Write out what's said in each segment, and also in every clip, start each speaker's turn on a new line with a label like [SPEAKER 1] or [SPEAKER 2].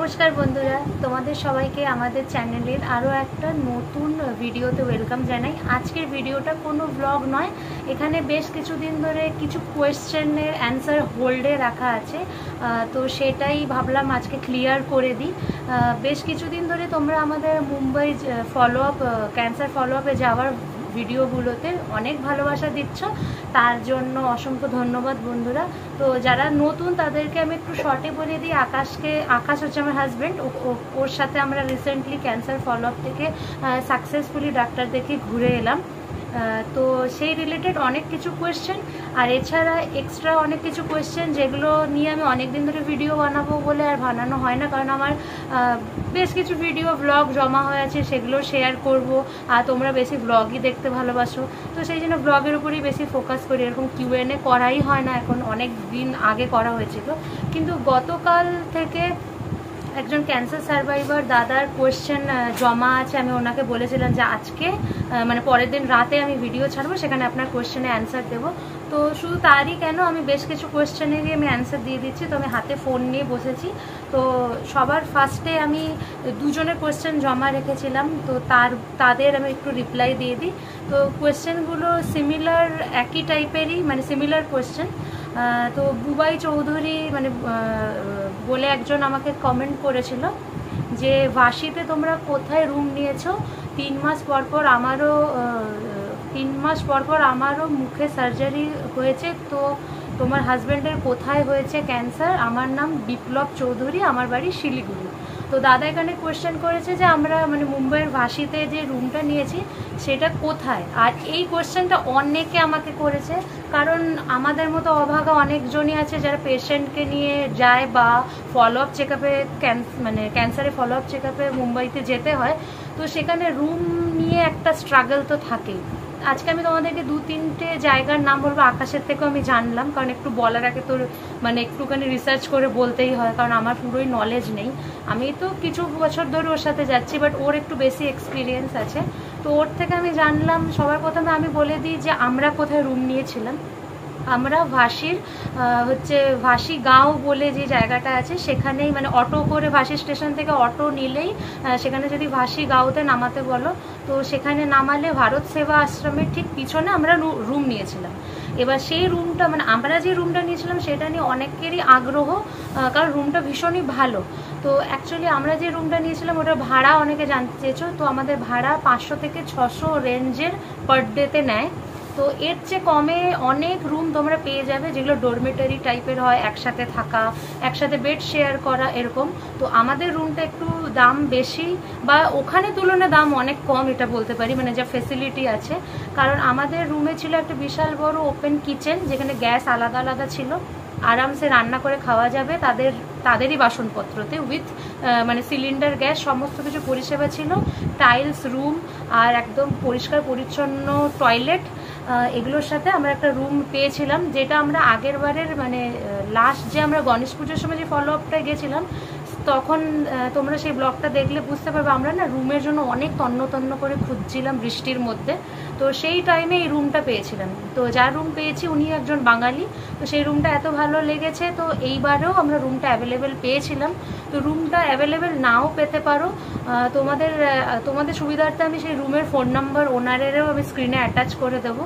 [SPEAKER 1] নমস্কার বন্ধুরা, তোমাদের সবাইকে আমাদের চ্যানেলের আরও একটা নতুন ভিডিওতে ওয়েলকাম জানাই। আজকের ভিডিওটা কোনো ব্লগ নয়, এখানে বেশ কিছুদিন ধরে কিছু কোয়েশ্চেনের অ্যান্সার হোল্ডে রাখা আছে, তো সেটাই ভাবলাম আজকে ক্লিয়ার করে দিই। বেশ কিছুদিন ধরে তোমরা আমাদের মুম্বাই ক্যান্সার ফলো আপে যাওয়ার ভিডিওগুলোতে অনেক ভালোবাসা দিচ্ছ, তার জন্য অসংখ্য ধন্যবাদ বন্ধুরা। তো যারা নতুন তাদেরকে আমি একটু শর্টে বলে দিই। আকাশ হচ্ছে আমার হাজব্যান্ড, ওর সাথে আমরা রিসেন্টলি ক্যান্সার ফলো আপ থেকে সাকসেসফুলি ডাক্তার দেখে ঘুরে এলাম। তো সেই রিলেটেড অনেক কিছু কোয়েশ্চেন, আর এছাড়া এক্সট্রা অনেক কিছু কোয়েশ্চেন যেগুলো নিয়ে আমি অনেক দিন ধরে ভিডিও বানাবো বলে আর বানানো হয় না, কারণ আমার বেশ কিছু ভিডিও ব্লগ জমা হয়ে আছে, সেগুলো শেয়ার করব। আর তোমরা বেশি ব্লগই দেখতে ভালোবাসো, তো সেই জন্য ব্লগের উপরেই বেশি ফোকাস করি। এরকম কিউএনএ করাই হয় না, এখন অনেক দিন আগে করা হয়েছিল। কিন্তু গতকাল থেকে একজন ক্যান্সার সার্ভাইভার দাদার কোয়েশ্চেন জমা আছে, আমি ওনাকে বলেছিলাম যে আজকে মানে পরের দিন রাতে আমি ভিডিও ছাড়বো, সেখানে আপনার কোয়েশ্চেনে অ্যান্সার দেবো। তো শুধু তারই কেন, আমি বেশ কিছু কোয়েশ্চেনেরই আমি অ্যান্সার দিয়ে দিচ্ছি। তো আমি হাতে ফোন নিয়ে বসেছি। তো সবার ফার্স্টে আমি দুজনের কোয়েশ্চেন জমা রেখেছিলাম, তো তাদের আমি একটু রিপ্লাই দিয়ে দিই। তো কোয়েশ্চেনগুলো সিমিলার, একই টাইপেরই, মানে সিমিলার কোয়েশ্চেন। তো বুবাই চৌধুরী বলে একজন আমাকে কমেন্ট করেছিল যে ভাসিতে তোমরা কোথায় রুম নিয়েছো? 3 মাস পর আমারও মুখে সার্জারি হয়েছে। তো তোমার হাজব্যান্ডের কোথায় হয়েছে ক্যান্সার? আমার নাম বিপ্লব চৌধুরী, আমার বাড়ি শিলিগুড়ি। তো দাদা এখানে কোয়েশ্চেন করেছে যে আমরা মুম্বাইয়ের ভাসিতে যে রুমটা নিয়েছি সেটা কোথায়। আর এই কোয়েশ্চেনটা অনেকে আমাকে করেছে, কারণ আমাদের মতো অভাগা অনেকজনই আছে যারা পেশেন্টকে নিয়ে যায় বা ফলো আপ চেক আপে ক্যান্সারে ফলো আপ চেক আপে মুম্বাইতে যেতে হয়। তো সেখানে রুম নিয়ে একটা স্ট্রাগল তো থাকেই। আজকে আমি তোমাদেরকে 2-3টে জায়গার নাম বলবো। আকাশের থেকেও আমি জানলাম, কারণ একটু বলার আগে তো একটুখানি রিসার্চ করে বলতেই হয়, কারণ আমার পুরোই নলেজ নেই। আমি তো কিছু বছর ধরে ওর সাথে যাচ্ছি, বাট ওর একটু বেশি এক্সপিরিয়েন্স আছে। তো ওর থেকে আমি জানলাম, সবার প্রথমে আমি বলে দিই যে আমরা কোথায় রুম নিয়েছিলাম। আমরা ভাসি গাঁও বলে যে জায়গাটা আছে, সেখানেই অটো করে ভাসি স্টেশন থেকে অটো নিলেই সেখানে যদি ভাসি গাঁওতে নামাতে বলো, তো সেখানে নামালে ভারত সেবা আশ্রমের ঠিক পিছনে আমরা রুম নিয়েছিলাম। এবার সেই রুমটা আমরা যে রুমটা নিয়েছিলাম সেটা নিয়ে অনেকেরই আগ্রহ, কারণ রুমটা ভীষণই ভালো। তো অ্যাকচুয়ালি আমরা যে রুমটা নিয়েছিলাম ওটার ভাড়া অনেকে জানতে চেয়েছো। তো আমাদের ভাড়া 500 থেকে 600 রেঞ্জের পার ডেতে নেয়। তো এর চেয়ে কমে অনেক রুম তোমরা পেয়ে যাবে, যেগুলো ডরমেটারি টাইপের হয়, একসাথে থাকা, একসাথে বেড শেয়ার করা, এরকম। তো আমাদের রুমটা একটু দাম বেশি, বা ওখানে তুলনায় দাম অনেক কম, এটা বলতে পারি, যা ফেসিলিটি আছে। কারণ আমাদের রুমে ছিল একটা বিশাল বড় ওপেন কিচেন, যেখানে গ্যাস আলাদা আলাদা ছিল, আরামসে রান্না করে খাওয়া যাবে তাদেরই বাসনপত্রতে, উইথ সিলিন্ডার, গ্যাস, সমস্ত কিছু পরিষেবা ছিল। টাইলস রুম, আর একদম পরিষ্কার পরিচ্ছন্ন টয়লেট, এগুলোর সাথে আমরা একটা রুম পেয়েছিলাম। যেটা আমরা আগের বারের লাস্ট যে আমরা গণেশ পুজোর সময় যে ফলো আপটায় গেছিলাম, তখন তোমরা সেই ব্লগটা দেখলে বুঝতে পারবে আমরা রুমের জন্য অনেক তন্ন করে খুঁজছিলাম বৃষ্টির মধ্যে। তো সেই টাইমে এই রুমটা পেয়েছিলাম। তো যার রুম পেয়েছি উনি একজন বাঙালি, তো সেই রুমটা এত ভালো লেগেছে। তো এইবারেও আমরা রুমটা অ্যাভেলেবেল পেয়েছিলাম। তো রুমটা অ্যাভেলেবেল নাও পেতে পারো, তোমাদের সুবিধার্থে আমি সেই রুমের ফোন নাম্বার ওনারেরও আমি স্ক্রিনে অ্যাটাচ করে দেবো।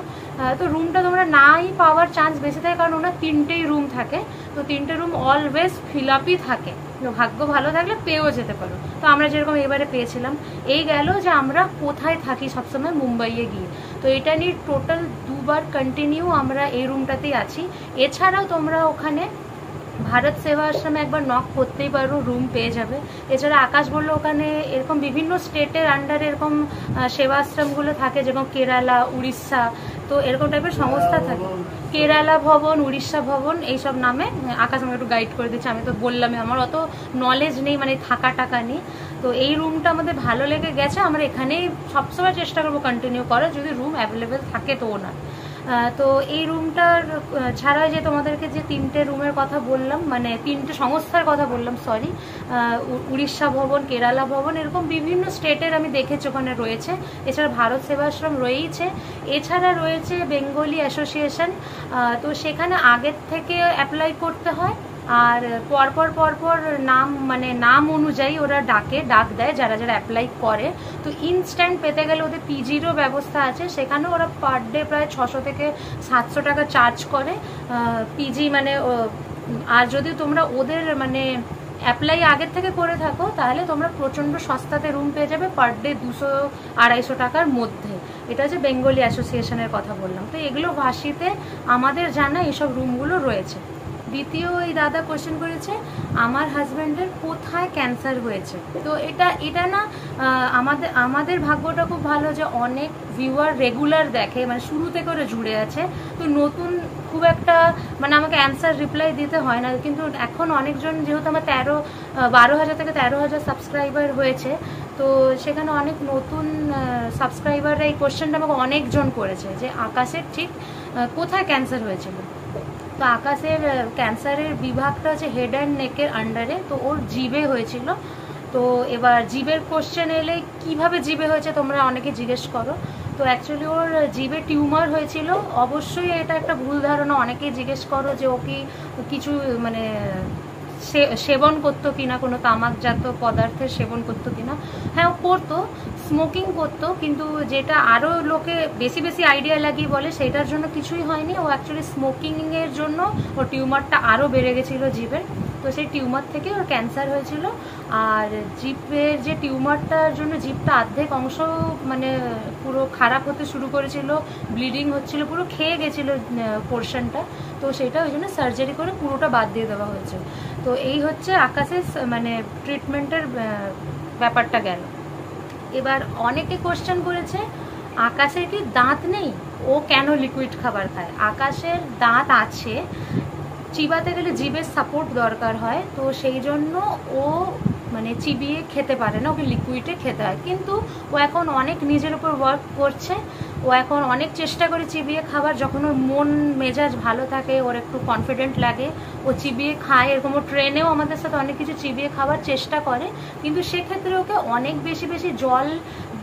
[SPEAKER 1] তো রুমটা তোমরা নাই পাওয়ার চান্স বেশি থাকে, কারণ ওনার 3টেই রুম থাকে। তো 3টে রুম অলওয়েজ ফিল আপই থাকে, ভাগ্য ভালো থাকলে পেয়েও যেতে পারো। তো আমরা যেরকম এবারে পেয়েছিলাম। এই গেল যে আমরা কোথায় থাকি সবসময় মুম্বাইয়ে গিয়ে। তো এটা নিয়ে টোটাল 2বার কন্টিনিউ আমরা এই রুমটাতেই আছি। এছাড়াও তোমরা ওখানে ভারত সেবা আশ্রমে একবার নক করতেই পারো, রুম পেয়ে যাবে। এছাড়া আকাশ বললো ওখানে এরকম বিভিন্ন স্টেটের আন্ডারে এরকম সেবা আশ্রমগুলো থাকে, যেরকম কেরালা, উড়িষ্যা, তো এরকম টাইপের সংস্থা থাকে। কেরালা ভবন, উড়িষ্যা ভবন, এইসব নামে। আকাশ আমাকে একটু গাইড করে দিচ্ছে, আমি তো বললামই আমার অত নলেজ নেই থাকা টাকা নেই। তো এই রুমটা আমাদের ভালো লেগে গেছে, আমরা এখানেই সবসময় চেষ্টা করবো কন্টিনিউ করার, যদি রুম অ্যাভেলেবেল থাকে তো ওনার। তো এই রুমটার ছাড়া যে তোমাদেরকে যে 3টে রুমের কথা বললাম, 3টে সংস্থার কথা বললাম, সরি, উড়িষ্যা ভবন, কেরালা ভবন, এরকম বিভিন্ন স্টেটের আমি দেখেছি ওখানে রয়েছে। এছাড়া ভারত সেবাশ্রম রয়েইছে। এছাড়া রয়েছে বেঙ্গলি অ্যাসোসিয়েশন, তো সেখানে আগের থেকে অ্যাপ্লাই করতে হয়। আর পরপর পরপর নাম মানে নাম অনুযায়ী ওরা ডাক দেয় যারা যারা অ্যাপ্লাই করে। তো ইনস্ট্যান্ট পেতে গেলে ওদের পিজিরও ব্যবস্থা আছে, সেখানে ওরা পার ডে প্রায় 600 থেকে 700 টাকা চার্জ করে পিজি মানে। আর যদি তোমরা ওদের মানে অ্যাপ্লাই আগের থেকে করে থাকো তাহলে তোমরা প্রচণ্ড সস্তাতে রুম পেয়ে যাবে পার ডে 200-250 টাকার মধ্যে। এটা হচ্ছে বেঙ্গলি অ্যাসোসিয়েশনের কথা বললাম। তো এগুলো ভাসিতে আমাদের জানা এইসব রুমগুলো রয়েছে। দ্বিতীয় এই দাদা কোয়েশ্চেন করেছে আমার হাজব্যান্ডের কোথায় ক্যান্সার হয়েছে। তো এটা না আমাদের ভাগ্যটা খুব ভালো যে অনেক ভিউয়ার রেগুলার দেখে, মানে শুরু থেকে ওরা জুড়ে আছে। তো নতুন খুব একটা মানে আমাকে অ্যান্সার রিপ্লাই দিতে হয় না, কিন্তু এখন অনেকজন যেহেতু আমার 12,000 থেকে 13,000 সাবস্ক্রাইবার হয়েছে, তো সেখানে অনেক নতুন সাবস্ক্রাইবাররা এই কোয়েশ্চেনটা আমাকে অনেকজন করেছে যে আকাশের ঠিক কোথায় ক্যান্সার হয়েছিল। তো আকাশের ক্যান্সারের বিভাগটা হচ্ছে হেড অ্যান্ড নেকের আন্ডারে, তো ওর জিভে হয়েছিল। তো এবার জিভের কোশ্চেন এলে কিভাবে জিভে হয়েছে তোমরা অনেকে জিজ্ঞেস করো। তো অ্যাকচুয়ালি ওর জিভে টিউমার হয়েছিল। অবশ্যই এটা একটা ভুল ধারণা, অনেকেই জিজ্ঞেস করো যে ও কি কিছু মানে সেবন করতো কিনা, কোনো তামাকজাত পদার্থের সেবন করতো কিনা। হ্যাঁ ও করতো, স্মোকিং করতো, কিন্তু যেটা আরও লোকে বেশি বেশি আইডিয়া লাগিয়ে বলে সেটার জন্য কিছুই হয়নি। ও অ্যাকচুয়ালি স্মোকিংয়ের জন্য ওর টিউমারটা আরও বেড়ে গেছিলো জিভের। তো সেই টিউমার থেকে ওর ক্যান্সার হয়েছিল। আর জিভের যে টিউমারটার জন্য জিভটা অর্ধেক অংশ মানে পুরো খারাপ হতে শুরু করেছিল, ব্লিডিং হচ্ছিল, পুরো খেয়ে গেছিলো পোর্শনটা। তো সেটা ওই জন্য সার্জারি করে পুরোটা বাদ দিয়ে দেওয়া হয়েছে। তো এই হচ্ছে আকাশের মানে ট্রিটমেন্টের ব্যাপারটা গেল। এবার অনেকে কোশ্চেন করেছে আকাশের কি দাঁত নেই, ও কেন লিকুইড খাবার খায়। আকাশের দাঁত আছে, চিবাতে গেলে জিভের সাপোর্ট দরকার হয়, তো সেই জন্য ও মানে চিবিয়ে খেতে পারে না, ওকে লিকুইডে খেতে হয়। কিন্তু ও এখন অনেক নিজের উপর ওয়ার্ক করছে, ও এখন অনেক চেষ্টা করে চিবিয়ে খাবার। যখন ওর মন মেজাজ ভালো থাকে, ওর একটু কনফিডেন্ট লাগে, ও চিবিয়ে খায়। এরকম ও ট্রেনেও আমাদের সাথে অনেক কিছু চিবিয়ে খাবার চেষ্টা করে, কিন্তু সেক্ষেত্রে ওকে অনেক বেশি বেশি জল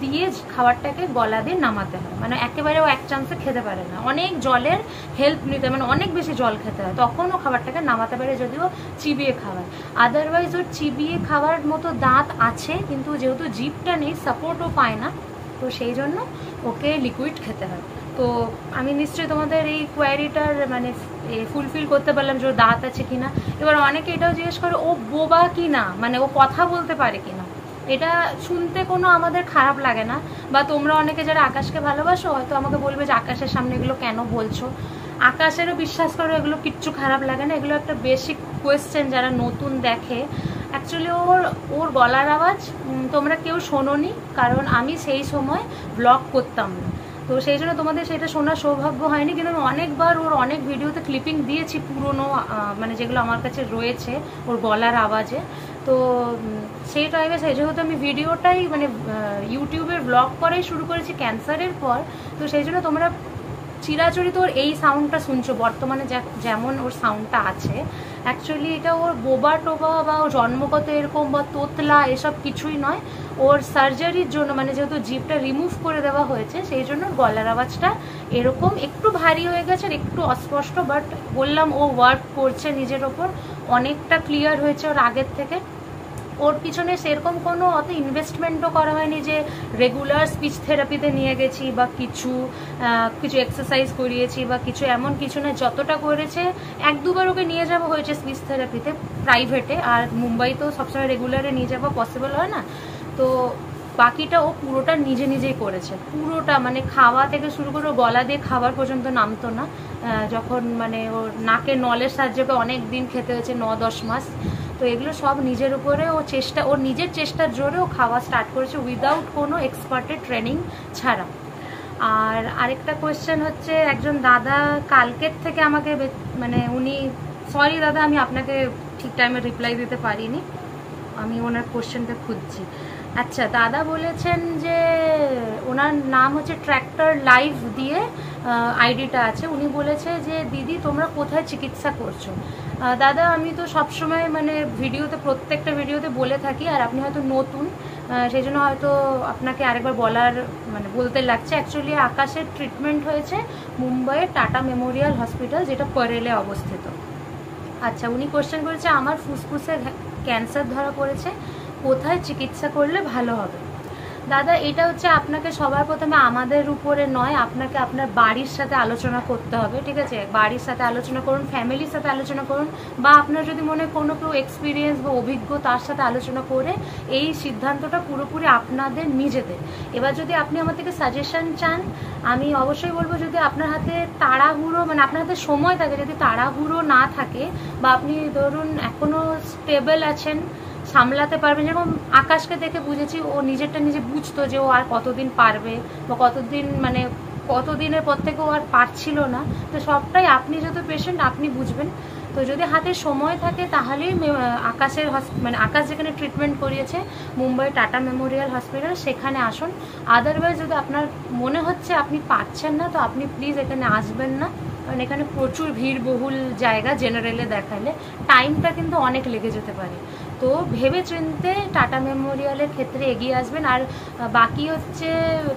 [SPEAKER 1] দিয়ে খাবারটাকে গলা দিয়ে নামাতে হয়। মানে একেবারে ও এক চান্সে খেতে পারে না, অনেক জলের হেল্প নিতে হয়, মানে অনেক বেশি জল খেতে হয়, তখন ও খাবারটাকে নামাতে পারে যদিও চিবিয়ে খাওয়ায়। আদারওয়াইজ ওর চিবিয়ে খাওয়ার মতো দাঁত আছে, কিন্তু যেহেতু জিভটা নেই, সাপোর্টও পায় না, তো সেই জন্য ওকে লিকুইড খেতে হয়। তো আমি নিশ্চয়ই তোমাদের এই কোয়ারিটার মানে ফুলফিল করতে পারলাম যে ওর দাঁত আছে কিনা। এবার অনেকে এটাও জিজ্ঞেস করে ও বোবা কি না, মানে ও কথা বলতে পারে কিনা। এটা শুনতে কোনো আমাদের খারাপ লাগে না, বা তোমরা অনেকে যারা আকাশকে ভালোবাসো হয়তো আমাকে বলবে যে আকাশের সামনে এগুলো কেন বলছো। আকাশেরও বিশ্বাস করো এগুলো কিচ্ছু খারাপ লাগে না, এগুলো একটা বেসিক কোয়েশ্চেন যারা নতুন দেখে। অ্যাকচুয়ালি ওর গলার আওয়াজ তোমরা কেউ শোনোনি, কারণ আমি সেই সময় ব্লগ করতাম না, তো সেই জন্য তোমাদের সেটা শোনার সৌভাগ্য হয়নি। কিন্তু আমি অনেকবার ওর অনেক ভিডিওতে ক্লিপিং দিয়েছি পুরনো, মানে যেগুলো আমার কাছে রয়েছে ওর গলার আওয়াজে। তো সেই টাইমে যেহেতু আমি ভিডিওটাই মানে ইউটিউবের ব্লগ করাই শুরু করেছি ক্যান্সারের পর, তো সেই জন্য তোমরা চিরাচরিত ওর এই সাউন্ডটা শুনছো বর্তমানে যেমন ওর সাউন্ডটা আছে। অ্যাকচুয়ালি এটা ওর বোবা টোবা বা ও জন্মগত এরকম বা তোতলা এসব কিছুই নয়। ওর সার্জারির জন্য মানে যেহেতু জিভটা রিমুভ করে দেওয়া হয়েছে, সেই জন্য গলার আওয়াজটা এরকম একটু ভারী হয়ে গেছে আর একটু অস্পষ্ট। বাট বললাম ও ওয়ার্ক করছে নিজের ওপর, অনেকটা ক্লিয়ার হয়েছে ওর আগের থেকে। ওর পিছনে সেরকম কোনো অত ইনভেস্টমেন্টও করা হয়নি যে রেগুলার স্পিচ থেরাপিতে নিয়ে গেছি বা কিছু এক্সারসাইজ করিয়েছি বা কিছু, এমন কিছু না। যতটা করেছে 1-2বার ওকে নিয়ে যাওয়া হয়েছে স্পিচ থেরাপিতে প্রাইভেটে, আর মুম্বাইতেও সবসময় রেগুলারে নিয়ে যাওয়া পসিবল হয় না। তো বাকিটা ও পুরোটা নিজেই করেছে, পুরোটা মানে খাওয়া থেকে শুরু করে গলা দিয়ে খাবার পর্যন্ত নামতো না। যখন মানে ওর নাকের নলের সাহায্যে অনেক দিন খেতে হয়েছে, 9-10 মাস। তো এগুলো সব নিজের উপরে ওর নিজের চেষ্টার জোরে ও খাওয়া স্টার্ট করেছে উইদাউট কোনো এক্সপার্টের ট্রেনিং ছাড়া। আর আরেকটা কোয়েশ্চেন হচ্ছে একজন দাদা কালকের থেকে আমাকে মানে উনি, সরি দাদা আমি আপনাকে ঠিক টাইমে রিপ্লাই দিতে পারিনি, আমি ওনার কোয়েশ্চেনটা খুঁজছি। আচ্ছা, দাদা বলেছেন যে ওনার নাম হচ্ছে ট্র্যাক্টর লাইভ দিয়ে আইডিটা আছে। উনি বলেছে যে দিদি তোমরা কোথায় চিকিৎসা করছো। দাদা আমি তো সবসময় মানে ভিডিওতে প্রত্যেকটা ভিডিওতে বলে থাকি, আর আপনি হয়তো নতুন সেই জন্য হয়তো আপনাকে আরেকবার বলতে লাগছে। অ্যাকচুয়ালি আকাশের ট্রিটমেন্ট হয়েছে মুম্বাইয়ের টাটা মেমোরিয়াল হসপিটাল, যেটা পরেলে অবস্থিত। আচ্ছা, উনি কোশ্চেন করেছে আমার ফুসফুসে ক্যান্সার ধরা পড়েছে, কোথায় চিকিৎসা করলে ভালো হবে? দাদা, এটা হচ্ছে আপনাকে সবার প্রথমে আমাদের উপরে নয়, আপনাকে আপনার বাড়ির সাথে আলোচনা করতে হবে, ঠিক আছে? বাড়ির সাথে আলোচনা করুন, ফ্যামিলির সাথে আলোচনা করুন, বা আপনার যদি মনে কোনো কেউ এক্সপিরিয়েন্স বা অভিজ্ঞ তার সাথে আলোচনা করে এই সিদ্ধান্তটা পুরোপুরি আপনাদের নিজেদের। এবার যদি আপনি আমার থেকে সাজেশন চান, আমি অবশ্যই বলবো যদি আপনার হাতে তাড়াহুড়ো মানে আপনার হাতে সময় থাকে, যদি তাড়াহুড়ো না থাকে বা আপনি ধরুন এখনও স্টেবল আছেন, সামলাতে পারবেন, যেরকম আকাশকে দেখে বুঝেছি ও নিজেরটা নিজে বুঝতো যে ও আর কতদিন পারবে বা কতদিন মানে কতদিনের পর থেকে ও আর পারছিল না, তো সবটাই আপনি যেহেতু পেশেন্ট আপনি বুঝবেন। তো যদি হাতে সময় থাকে তাহলেই আকাশের মানে আকাশ যেখানে ট্রিটমেন্ট করিয়েছে মুম্বাই টাটা মেমোরিয়াল হসপিটাল সেখানে আসুন। আদারওয়াইজ যদি আপনার মনে হচ্ছে আপনি পাচ্ছেন না, তো আপনি প্লিজ এখানে আসবেন না, কারণ এখানে প্রচুর ভিড়বহুল জায়গা, জেনারেলে দেখালে টাইমটা কিন্তু অনেক লেগে যেতে পারে। তো ভেবে চিনতে টাটা মেমোরিয়ালের ক্ষেত্রে এগিয়ে আসবেন। আর বাকি হচ্ছে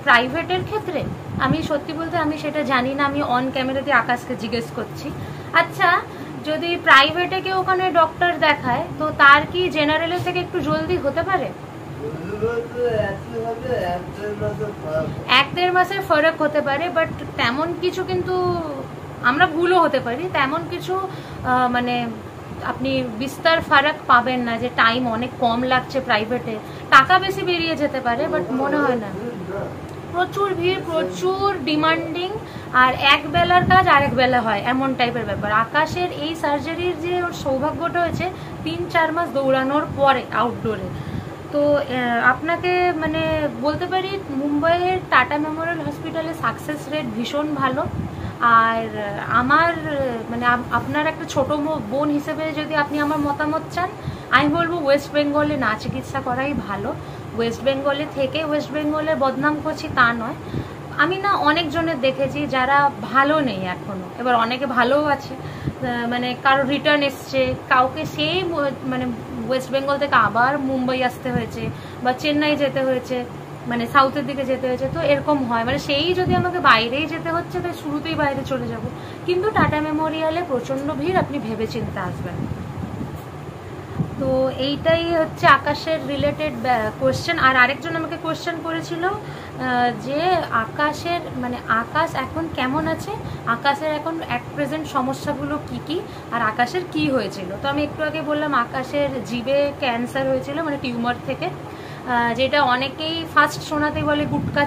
[SPEAKER 1] প্রাইভেটের ক্ষেত্রে আমি সত্যি বলতে আমি সেটা জানি না, আমি অন ক্যামেরাতে আকাশকে জিজ্ঞেস করছি। আচ্ছা, যদি প্রাইভেটে কেউ ওখানে ডক্টর দেখায় তো তার কি জেনারেলের থেকে একটু জলদি হতে পারে? 1-1.5 মাসের ফারাক হতে পারে, বাট তেমন কিছু কিন্তু আমরা ভুলও হতে পারি, তেমন কিছু মানে আপনি বিস্তার ফারাক পাবেন না যে টাইম অনেক কম লাগছে প্রাইভেটে, টাকা বেশি বেরিয়ে যেতে পারে, বাট মনে হয় না। প্রচুর ভিড়, প্রচুর ডিমান্ডিং, আর এক বেলার কাজ আরেক বেলা হয় এমন টাইপের ব্যাপার। আকাশের এই সার্জারির যে ওর সৌভাগ্যটা হয়েছে 3-4 মাস দৌড়ানোর পরে আউটডোরে। তো আপনাকে মানে বলতে পারি মুম্বাইয়ের টাটা মেমোরিয়াল হসপিটালের সাকসেস রেট ভীষণ ভালো। আর আমার মানে আপনার একটা ছোটো বোন হিসেবে যদি আপনি আমার মতামত চান, আমি বলবো ওয়েস্ট বেঙ্গলে না চিকিৎসা করাই ভালো। ওয়েস্ট বেঙ্গলে থেকে ওয়েস্ট বেঙ্গলের বদনাম করছি তা নয়, আমি না অনেকজনের দেখেছি যারা ভালো নেই এখনও, এবার অনেকে ভালোও আছে, মানে কারো রিটার্ন এসছে, কাউকে সেই মানে ওয়েস্ট বেঙ্গল থেকে আবার মুম্বাই আসতে হয়েছে বা চেন্নাই যেতে হয়েছে, মানে সাউথের দিকে যেতে হয়েছে। তো এরকম হয়, মানে সেই যদি আমাকে বাইরেই যেতে হচ্ছে তাই শুরুতেই বাইরে চলে যাব। কিন্তু টাটা মেমোরিয়ালে প্রচণ্ড ভিড়, আপনি ভেবে চিন্তে আসবেন। তো এইটাই হচ্ছে আকাশের রিলেটেড কোয়েশ্চেন। আর আরেকজন আমাকে কোয়েশ্চেন করেছিল যে আকাশের মানে আকাশ এখন কেমন আছে, আকাশের এখন অ্যাট প্রেজেন্ট সমস্যাগুলো কি কি, আর আকাশের কি হয়েছিল। তো আমি একটু আগে বললাম আকাশের জিভে ক্যান্সার হয়েছিল, মানে টিউমার থেকে, যেটা অনেকেই ফার্স্ট শোনাতে বলে গুটকা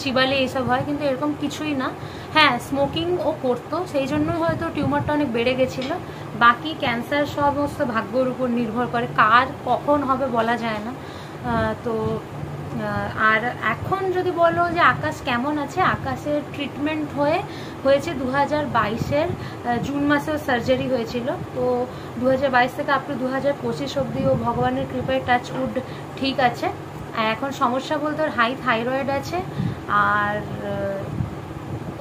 [SPEAKER 1] চিবালে এইসব হয়, কিন্তু এরকম কিছুই না। হ্যাঁ, স্মোকিং ও করতো, সেই জন্যই হয়তো টিউমারটা অনেক বেড়ে গেছিলো। বাকি ক্যান্সার সমস্ত ভাগ্যর উপর নির্ভর করে, কার কখন হবে বলা যায় না। তো আর এখন যদি বলো যে আকাশ কেমন আছে, আকাশের ট্রিটমেন্ট হয়েছে 2022-এর জুন মাসে সার্জারি হয়েছিল। তো 2022 থেকে আপ টু 2025 অবধি ও ভগবানের কৃপায় টাচ উড ঠিক আছে। এখন সমস্যা বলতে ওর হাই থাইরয়েড আছে, আর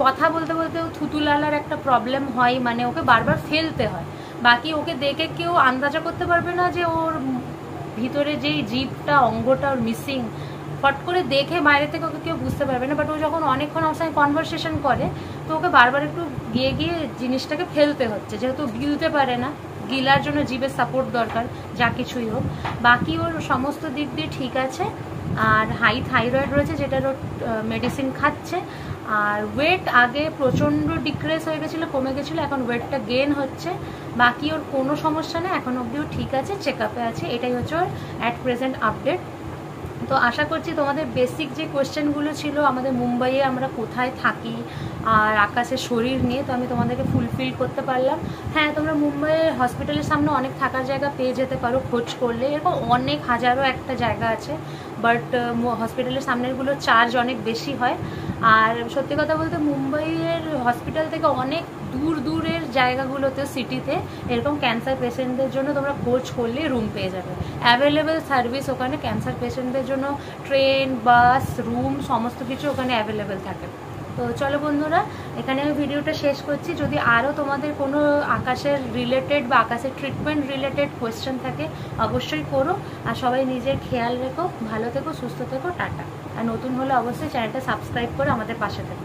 [SPEAKER 1] কথা বলতে বলতে থুতুলালার একটা প্রবলেম হয়, মানে ওকে বারবার ফেলতে হয়। বাকি ওকে দেখে কেউ আন্দাজা করতে পারবে না যে ওর ভিতরে যেই জিভটা অঙ্গটা ওর মিসিং, ফট করে দেখে বাইরে থেকে ওকে কেউ বুঝতে পারবে না। বাট ও যখন অনেকক্ষণ ওর সঙ্গে কনভারসেশন করে তো ওকে বারবার একটু গিয়ে গিয়ে জিনিসটাকে ফেলতে হচ্ছে, যেহেতু গিলতে পারে না, গিলার জন্য জিভের সাপোর্ট দরকার, যা কিছুই হোক। বাকি ওর সমস্ত দিক দিয়ে ঠিক আছে। আর হাই থাইরয়েড রয়েছে, যেটার ওর মেডিসিন খাচ্ছে। আর ওয়েট আগে প্রচণ্ড ডিক্রিজ হয়ে গেছিলো, কমে গেছিলো, এখন ওয়েটটা গেইন হচ্ছে। বাকি ওর কোনো সমস্যা নেই, এখন অবধিও ঠিক আছে, চেক আপে আছে। এটাই হচ্ছে ওর অ্যাট প্রেজেন্ট আপডেট। তো আশা করছি তোমাদের বেসিক যে কোয়েশ্চেনগুলো ছিল আমাদের মুম্বাইয়ে আমরা কোথায় থাকি আর আকাশের শরীর নিয়ে, তো আমি তোমাদেরকে ফুলফিল করতে পারলাম। হ্যাঁ, তোমরা মুম্বাইয়ের হসপিটালের সামনে অনেক থাকার জায়গা পেয়ে যেতে পারো খোঁজ করলে, এরকম অনেক হাজারো একটা জায়গা আছে, বাট হসপিটালের সামনেরগুলো চার্জ অনেক বেশি হয়। আর সত্যি কথা বলতে মুম্বাইয়ের হসপিটাল থেকে অনেক দূরের জায়গাগুলোতে সিটিতে এরকম ক্যান্সার পেশেন্টদের জন্য তোমরা খোঁজ করলে রুম পেয়ে যাবে। অ্যাভেলেবেল সার্ভিস ওখানে ক্যান্সার পেশেন্টদের জন্য, ট্রেন, বাস, রুম সমস্ত কিছু ওখানে অ্যাভেলেবেল থাকে। তো চলো বন্ধুরা, এখানে আমি ভিডিওটা শেষ করছি। যদি আরও তোমাদের কোনো আকাশের রিলেটেড বা আকাশের ট্রিটমেন্ট রিলেটেড কোয়েশ্চেন থাকে অবশ্যই করো। আর সবাই নিজের খেয়াল রেখো, ভালো থেকো, সুস্থ থেকো, টাটা। আর নতুন হলে অবশ্যই চ্যানেলটা সাবস্ক্রাইব করে আমাদের পাশে থেকো।